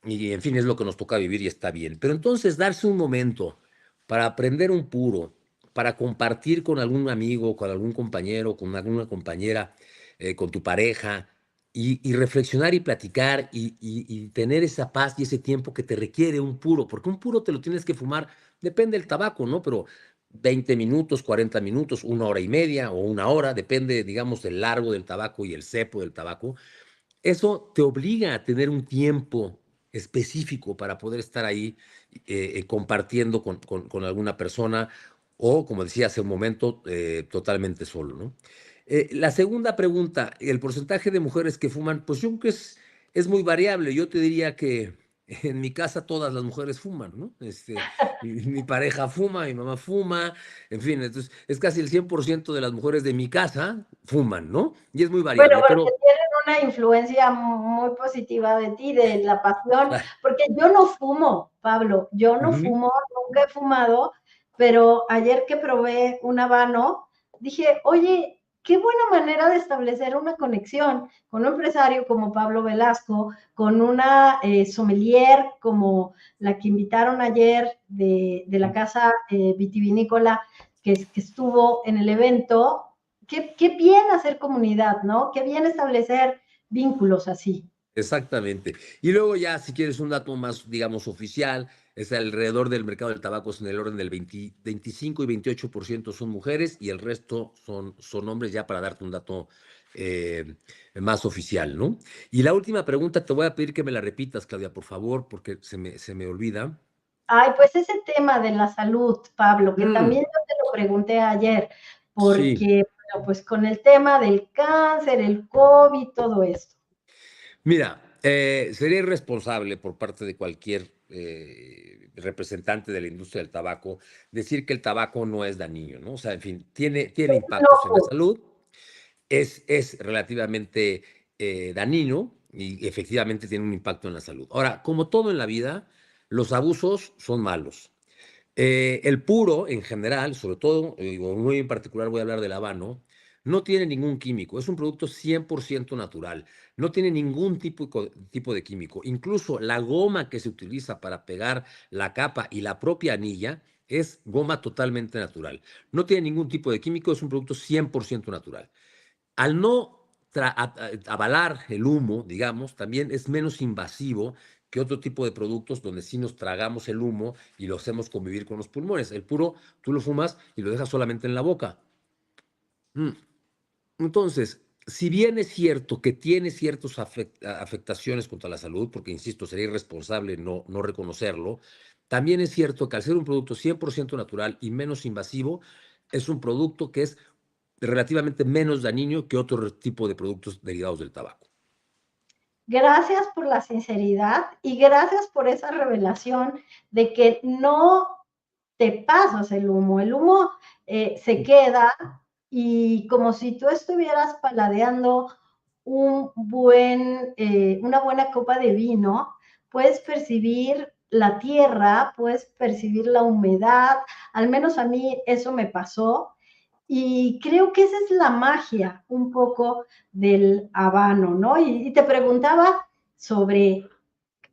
y en fin, es lo que nos toca vivir y está bien. Pero entonces darse un momento para aprender un puro, para compartir con algún amigo, con algún compañero, con alguna compañera, con tu pareja, y reflexionar y platicar y tener esa paz y ese tiempo que te requiere un puro, porque un puro te lo tienes que fumar, depende del tabaco, ¿no? Pero 20 minutos, 40 minutos, 1 hora y media o 1 hora, depende, digamos, del largo del tabaco y el cepo del tabaco. Eso te obliga a tener un tiempo específico para poder estar ahí compartiendo con alguna persona o, como decía hace un momento, totalmente solo, ¿no? La segunda pregunta, el porcentaje de mujeres que fuman, pues yo creo que es muy variable. Yo te diría que en mi casa todas las mujeres fuman, ¿no? Mi pareja fuma, mi mamá fuma, en fin, entonces es casi el 100% de las mujeres de mi casa fuman, ¿no? Y es muy Bueno, variable, porque pero tienen una influencia muy positiva de ti, de la pasión, porque yo no fumo, Pablo, yo no ujú. fumo, nunca he fumado, pero ayer que probé un habano, dije, oye, qué buena manera de establecer una conexión con un empresario como Pablo Velasco, con una sommelier como la que invitaron ayer de la casa vitivinícola que estuvo en el evento. Qué bien hacer comunidad, ¿no? Qué bien establecer vínculos así. Exactamente. Y luego ya, si quieres un dato más, digamos, oficial, es alrededor del mercado del tabaco, es en el orden del 25 y 28% son mujeres y el resto son hombres, ya para darte un dato eh, más oficial, ¿no? Y la última pregunta, te voy a pedir que me la repitas, Claudia, por favor, porque se me olvida. Ay, pues ese tema de la salud, Pablo, que Mm, también yo te lo pregunté ayer, sí. porque, bueno, pues con el tema del cáncer, el COVID, todo esto. Mira, sería irresponsable por parte de cualquier representante de la industria del tabaco decir que el tabaco no es dañino, ¿no? O sea, en fin, tiene impactos en la Loco. salud, es relativamente dañino y efectivamente tiene un impacto en la salud. Ahora, como todo en la vida, los abusos son malos. El puro, en general, sobre todo, muy en particular voy a hablar del habano, no tiene ningún químico, es un producto 100% natural, no tiene ningún tipo de químico. Incluso la goma que se utiliza para pegar la capa y la propia anilla es goma totalmente natural. No tiene ningún tipo de químico, es un producto 100% natural. Al no avalar el humo, digamos, también es menos invasivo que otro tipo de productos donde sí nos tragamos el humo y lo hacemos convivir con los pulmones. El puro, tú lo fumas y lo dejas solamente en la boca. Mm. Entonces, si bien es cierto que tiene ciertas afectaciones contra la salud, porque insisto, sería irresponsable no reconocerlo, También es cierto que al ser un producto 100% natural y menos invasivo, es un producto que es relativamente menos dañino que otro tipo de productos derivados del tabaco. Gracias por la sinceridad y gracias por esa revelación de que no te pasas el humo. El humo se queda y como si tú estuvieras paladeando una buena copa de vino, puedes percibir la tierra, puedes percibir la humedad, al menos a mí eso me pasó, y creo que esa es la magia un poco del habano, ¿no? Y te preguntaba sobre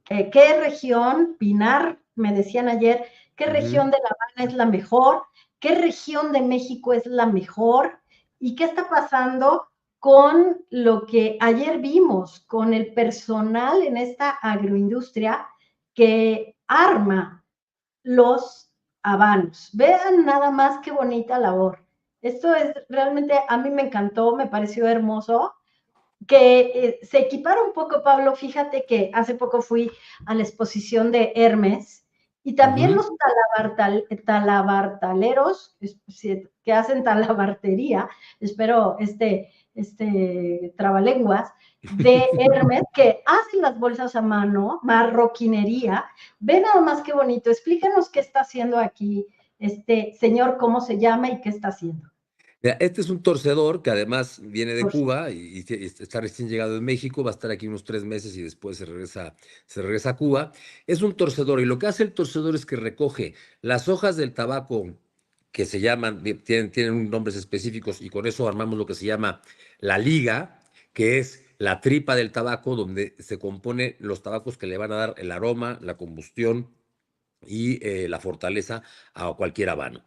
qué región, Pinar, me decían ayer, qué región de La Habana es la mejor, qué región de México es la mejor y qué está pasando con lo que ayer vimos, con el personal en esta agroindustria que arma los habanos. Vean nada más qué bonita labor. Esto es realmente, a mí me encantó, me pareció hermoso que se equipara un poco, Pablo. Fíjate que hace poco fui a la exposición de Hermes y también los talabartaleros que hacen talabartería, espero trabalenguas, de Hermes, que hacen las bolsas a mano, marroquinería. Ve nada más qué bonito. Explícanos qué está haciendo aquí este señor, cómo se llama y qué está haciendo. Mira, este es un torcedor que además viene de Cuba y está recién llegado en México, va a estar aquí unos 3 meses y después se regresa a Cuba. Es un torcedor y lo que hace el torcedor es que recoge las hojas del tabaco que se llaman, tienen nombres específicos y con eso armamos lo que se llama la liga, que es la tripa del tabaco donde se componen los tabacos que le van a dar el aroma, la combustión y la fortaleza a cualquier habano.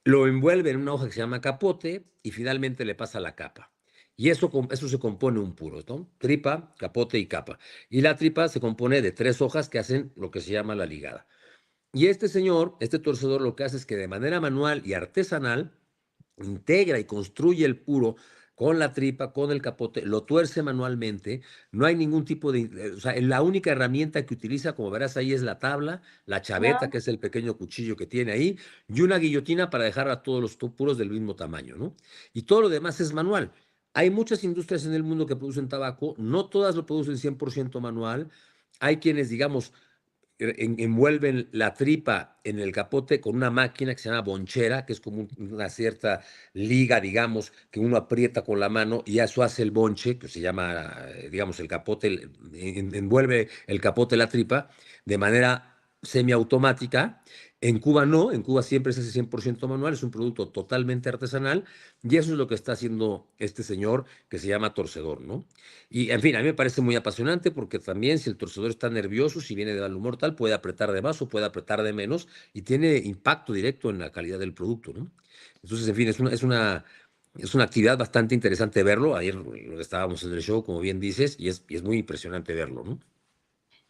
Lo envuelve en una hoja que se llama capote y finalmente le pasa la capa. Y eso se compone un puro, ¿no? Tripa, capote y capa. Y la tripa se compone de 3 hojas que hacen lo que se llama la ligada. Y este señor, este torcedor, lo que hace es que de manera manual y artesanal integra y construye el puro con la tripa, con el capote, lo tuerce manualmente, no hay ningún tipo o sea, la única herramienta que utiliza, como verás ahí, es la tabla, la chaveta, ¿No? que es el pequeño cuchillo que tiene ahí, y una guillotina para dejar a todos los puros del mismo tamaño, ¿no? Y todo lo demás es manual. Hay muchas industrias en el mundo que producen tabaco, no todas lo producen 100% manual. Hay quienes, digamos, envuelven la tripa en el capote con una máquina que se llama bonchera, que es como una cierta liga, digamos, que uno aprieta con la mano y eso hace el bonche, que se llama, digamos, el capote, envuelve el capote la tripa de manera semiautomática. En Cuba no, en Cuba siempre se hace 100% manual, es un producto totalmente artesanal y eso es lo que está haciendo este señor que se llama torcedor, ¿no? Y, en fin, a mí me parece muy apasionante porque también si el torcedor está nervioso, si viene de mal humor tal, puede apretar de más o puede apretar de menos y tiene impacto directo en la calidad del producto, ¿no? Entonces, en fin, es una actividad bastante interesante verlo. Ayer lo estábamos en el show, como bien dices, y es muy impresionante verlo, ¿no?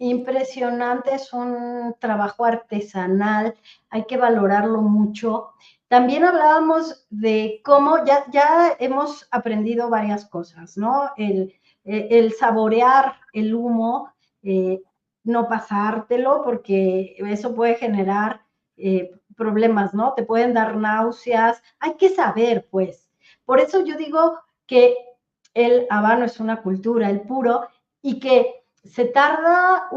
Impresionante, es un trabajo artesanal, hay que valorarlo mucho. También hablábamos de cómo ya hemos aprendido varias cosas, ¿no? El saborear el humo, no pasártelo, porque eso puede generar problemas, ¿no? Te pueden dar náuseas, hay que saber, pues. Por eso yo digo que el habano es una cultura, el puro, y que se tarda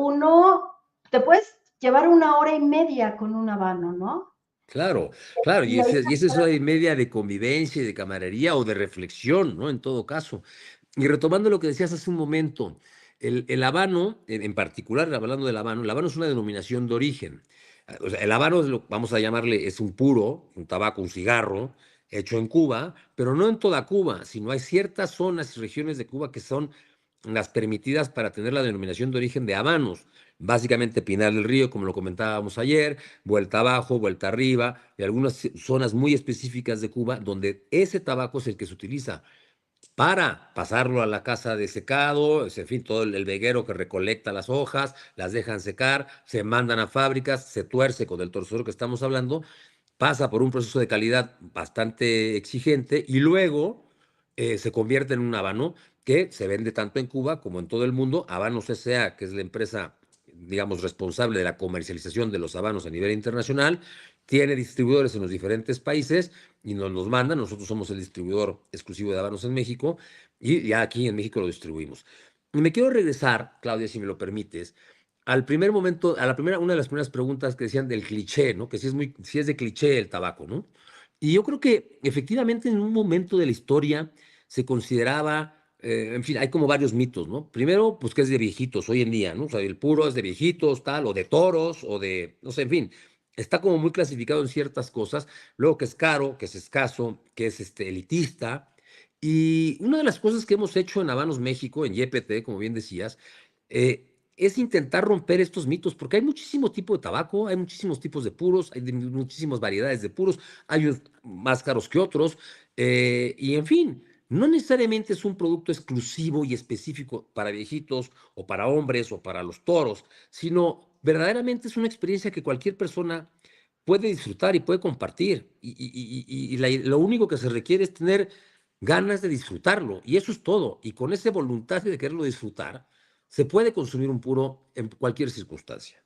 te puedes llevar 1 hora y media con un habano, ¿no? Claro, claro, y Y ahí esa es una media de convivencia y de camaradería o de reflexión, ¿no? En todo caso. Y retomando lo que decías hace un momento, el habano, en particular, hablando del habano, el habano es una denominación de origen. O sea, el habano, vamos a llamarle, es un puro, un tabaco, un cigarro, hecho en Cuba, pero no en toda Cuba, sino hay ciertas zonas y regiones de Cuba que son las permitidas para tener la denominación de origen de habanos. Básicamente Pinar del Río, como lo comentábamos ayer, vuelta abajo, vuelta arriba, y algunas zonas muy específicas de Cuba donde ese tabaco es el que se utiliza para pasarlo a la casa de secado, en fin, todo el veguero que recolecta las hojas, las dejan secar, se mandan a fábricas, se tuerce con el torcedor que estamos hablando, pasa por un proceso de calidad bastante exigente y luego se convierte en un habano que se vende tanto en Cuba como en todo el mundo. Habanos S.A., que es la empresa digamos, responsable de la comercialización de los habanos a nivel internacional, tiene distribuidores en los diferentes países y nos los mandan. Nosotros somos el distribuidor exclusivo de habanos en México y ya aquí en México lo distribuimos. Y me quiero regresar, Claudia, si me lo permites, al primer momento, una de las primeras preguntas que decían del cliché, ¿no? Que si es de cliché el tabaco, ¿no? Y yo creo que efectivamente en un momento de la historia se consideraba, en fin, hay como varios mitos, ¿no? Primero, pues que es de viejitos hoy en día, ¿no? O sea, el puro es de viejitos, tal, o de toros, o de, no sé, en fin, está como muy clasificado en ciertas cosas. Luego que es caro, que es escaso, que es elitista. Y una de las cosas que hemos hecho en Habanos México, en YPT, como bien decías, es intentar romper estos mitos, porque hay muchísimo tipo de tabaco, hay muchísimos tipos de puros, hay muchísimas variedades de puros, hay unos más caros que otros, y en fin, no necesariamente es un producto exclusivo y específico para viejitos o para hombres o para los toros, sino verdaderamente es una experiencia que cualquier persona puede disfrutar y puede compartir. Lo único que se requiere es tener ganas de disfrutarlo, y eso es todo. Y con esa voluntad de quererlo disfrutar, se puede consumir un puro en cualquier circunstancia.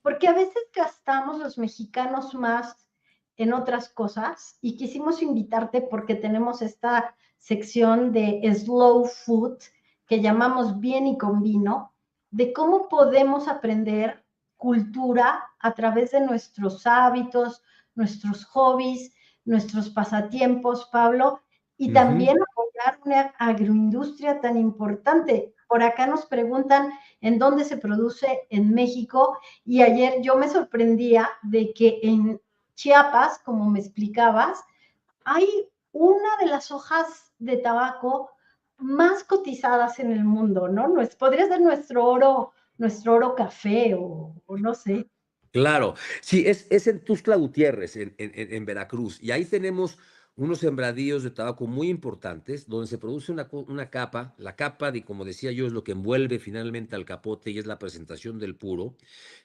Porque a veces gastamos los mexicanos más en otras cosas y quisimos invitarte porque tenemos esta sección de slow food que llamamos bien y con vino, de cómo podemos aprender cultura a través de nuestros hábitos, nuestros hobbies, nuestros pasatiempos, Pablo, y Ujú. también apoyar una agroindustria tan importante. Por acá nos preguntan en dónde se produce en México y ayer yo me sorprendía de que en Chiapas, como me explicabas, hay una de las hojas de tabaco más cotizadas en el mundo, ¿no? Podría ser nuestro oro café o no sé. Claro, sí, es en Tuxtla Gutiérrez, en Veracruz, y ahí tenemos unos sembradíos de tabaco muy importantes, donde se produce una capa. La capa, como decía yo, es lo que envuelve finalmente al capote y es la presentación del puro,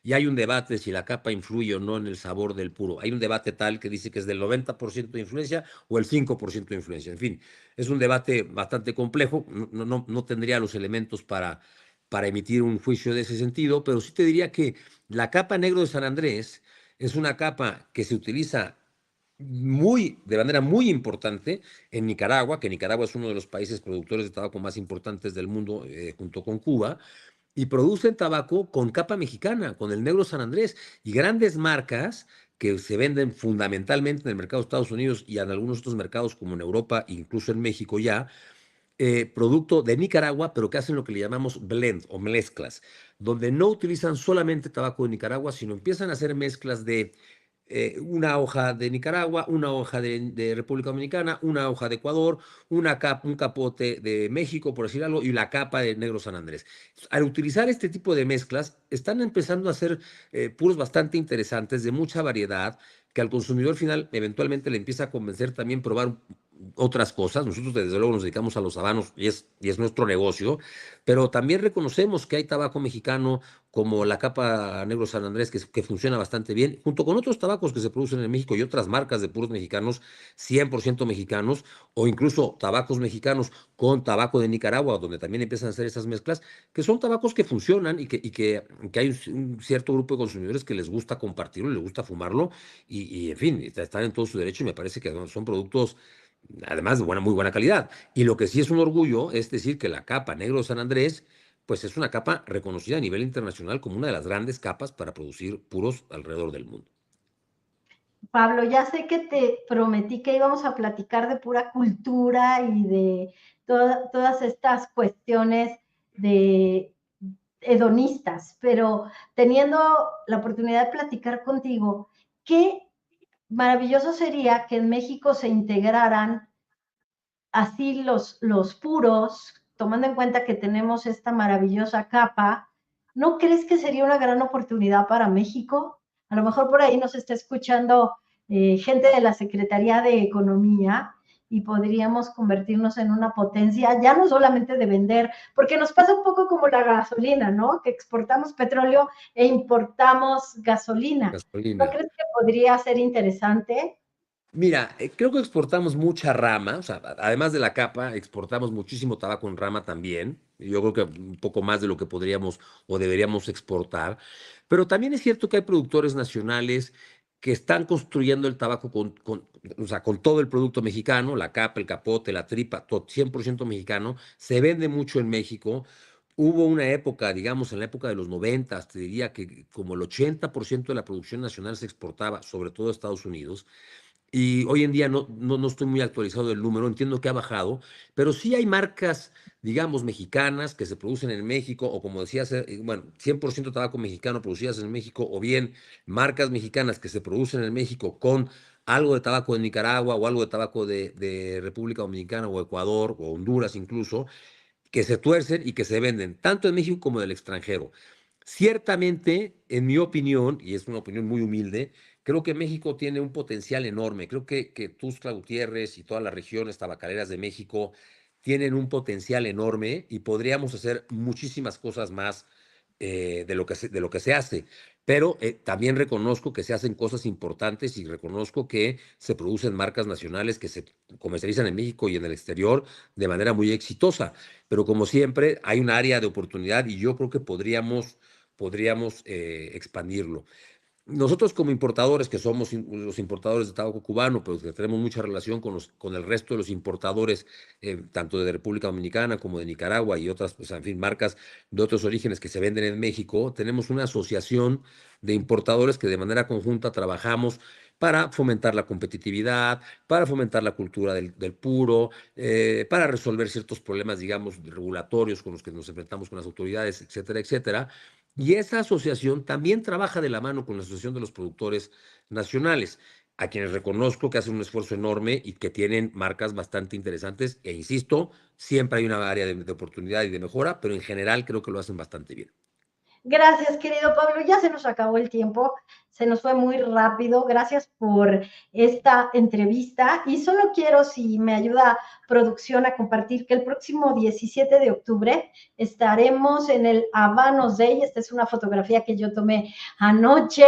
y hay un debate si la capa influye o no en el sabor del puro. Hay un debate tal que dice que es del 90% de influencia o el 5% de influencia. En fin, es un debate bastante complejo, no tendría los elementos para emitir un juicio de ese sentido, pero sí te diría que la capa negro de San Andrés es una capa que se utiliza de manera muy importante en Nicaragua, que Nicaragua es uno de los países productores de tabaco más importantes del mundo, junto con Cuba, y producen tabaco con capa mexicana, con el negro San Andrés, y grandes marcas que se venden fundamentalmente en el mercado de Estados Unidos y en algunos otros mercados como en Europa, incluso en México ya, producto de Nicaragua, pero que hacen lo que le llamamos blend o mezclas, donde no utilizan solamente tabaco de Nicaragua, sino empiezan a hacer mezclas de una hoja de Nicaragua, una hoja de República Dominicana, una hoja de Ecuador, un capote de México, por decir algo, y la capa de negro San Andrés. Al utilizar este tipo de mezclas, están empezando a hacer puros bastante interesantes, de mucha variedad, que al consumidor final eventualmente le empieza a convencer también probar otras cosas. Nosotros desde luego nos dedicamos a los habanos y es nuestro negocio, pero también reconocemos que hay tabaco mexicano como la capa negro San Andrés que funciona bastante bien, junto con otros tabacos que se producen en México y otras marcas de puros mexicanos, 100% mexicanos, o incluso tabacos mexicanos con tabaco de Nicaragua, donde también empiezan a hacer esas mezclas, que son tabacos que funcionan y que hay un cierto grupo de consumidores que les gusta compartirlo, les gusta fumarlo, en fin, están en todo su derecho, y me parece que son productos además de muy buena calidad. Y lo que sí es un orgullo es decir que la capa negro San Andrés, pues es una capa reconocida a nivel internacional como una de las grandes capas para producir puros alrededor del mundo. Pablo, ya sé que te prometí que íbamos a platicar de pura cultura y de todas estas cuestiones de hedonistas, pero teniendo la oportunidad de platicar contigo, qué maravilloso sería que en México se integraran así los puros, tomando en cuenta que tenemos esta maravillosa capa. ¿No crees que sería una gran oportunidad para México? A lo mejor por ahí nos está escuchando gente de la Secretaría de Economía y podríamos convertirnos en una potencia, ya no solamente de vender, porque nos pasa un poco como la gasolina, ¿no? Que exportamos petróleo e importamos gasolina. ¿No Gasolina. crees que podría ser interesante? Mira, creo que exportamos mucha rama, o sea, además de la capa, exportamos muchísimo tabaco en rama también. Yo creo que un poco más de lo que podríamos o deberíamos exportar. Pero también es cierto que hay productores nacionales que están construyendo el tabaco o sea, con todo el producto mexicano, la capa, el capote, la tripa, todo 100% mexicano. Se vende mucho en México. Hubo una época, digamos, en la época de los 90, te diría que como el 80% de la producción nacional se exportaba, sobre todo a Estados Unidos. Y hoy en día no estoy muy actualizado del número, entiendo que ha bajado, pero sí hay marcas, digamos, mexicanas que se producen en México, o como decía, bueno, 100% tabaco mexicano producidas en México, o bien marcas mexicanas que se producen en México con algo de tabaco de Nicaragua o algo de tabaco de República Dominicana o Ecuador o Honduras incluso, que se tuercen y que se venden tanto en México como en el extranjero. Ciertamente, en mi opinión, y es una opinión muy humilde, creo que México tiene un potencial enorme. Creo que Tuxtla Gutiérrez y todas las regiones tabacaleras de México tienen un potencial enorme y podríamos hacer muchísimas cosas más de lo que se hace. Pero también reconozco que se hacen cosas importantes y reconozco que se producen marcas nacionales que se comercializan en México y en el exterior de manera muy exitosa. Pero como siempre, hay un área de oportunidad y yo creo que podríamos expandirlo. Nosotros como importadores, que somos los importadores de tabaco cubano, pero que tenemos mucha relación con el resto de los importadores, tanto de República Dominicana como de Nicaragua y otras, pues, en fin, marcas de otros orígenes que se venden en México, tenemos una asociación de importadores que de manera conjunta trabajamos para fomentar la competitividad, para fomentar la cultura del puro, para resolver ciertos problemas, digamos, regulatorios con los que nos enfrentamos con las autoridades, etcétera, etcétera. Y esa asociación también trabaja de la mano con la Asociación de los Productores Nacionales, a quienes reconozco que hacen un esfuerzo enorme y que tienen marcas bastante interesantes. E insisto, siempre hay una área de oportunidad y de mejora, pero en general creo que lo hacen bastante bien. Gracias, querido Pablo. Ya se nos acabó el tiempo, se nos fue muy rápido. Gracias por esta entrevista. Y solo quiero, si me ayuda producción, a compartir que el próximo 17 de octubre estaremos en el Habanos Day. Esta es una fotografía que yo tomé anoche.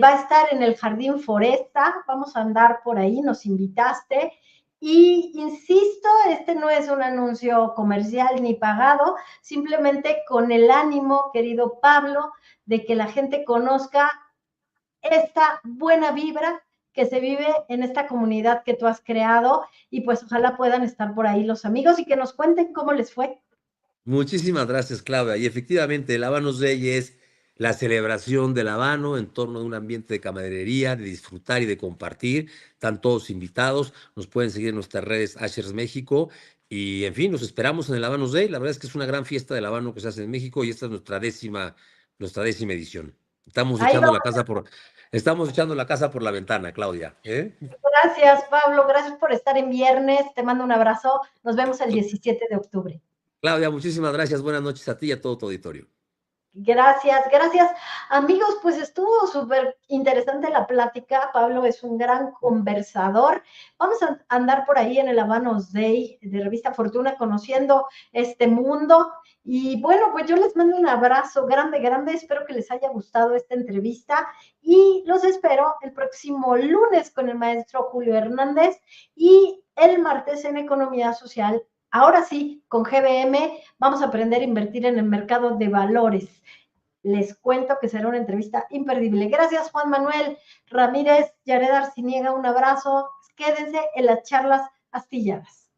Va a estar en el Jardín Foresta. Vamos a andar por ahí, nos invitaste. Y insisto, este no es un anuncio comercial ni pagado, simplemente con el ánimo, querido Pablo, de que la gente conozca esta buena vibra que se vive en esta comunidad que tú has creado, y pues ojalá puedan estar por ahí los amigos y que nos cuenten cómo les fue. Muchísimas gracias, Claudia. Y efectivamente, el Habanos Day es la celebración del habano en torno a un ambiente de camaradería, de disfrutar y de compartir. Están todos invitados. Nos pueden seguir en nuestras redes Ashers México. Y en fin, nos esperamos en el Habanos Day. La verdad es que es una gran fiesta del habano que se hace en México y esta es nuestra décima edición. Estamos Ahí echando vamos. la casa estamos echando la casa por la ventana, Claudia. Gracias, Pablo. Gracias por estar en viernes. Te mando un abrazo. Nos vemos el 17 de octubre. Claudia, muchísimas gracias. Buenas noches a ti y a todo tu auditorio. Gracias, gracias. Amigos, pues estuvo súper interesante la plática. Pablo es un gran conversador. Vamos a andar por ahí en el Habanos Day de Revista Fortuna conociendo este mundo. Y bueno, pues yo les mando un abrazo grande, grande. Espero que les haya gustado esta entrevista y los espero el próximo lunes con el maestro Julio Hernández y el martes en Economía Social. Ahora sí, con GBM vamos a aprender a invertir en el mercado de valores. Les cuento que será una entrevista imperdible. Gracias, Juan Manuel Ramírez, Yared Arciniega, un abrazo. Quédense en las charlas astilladas.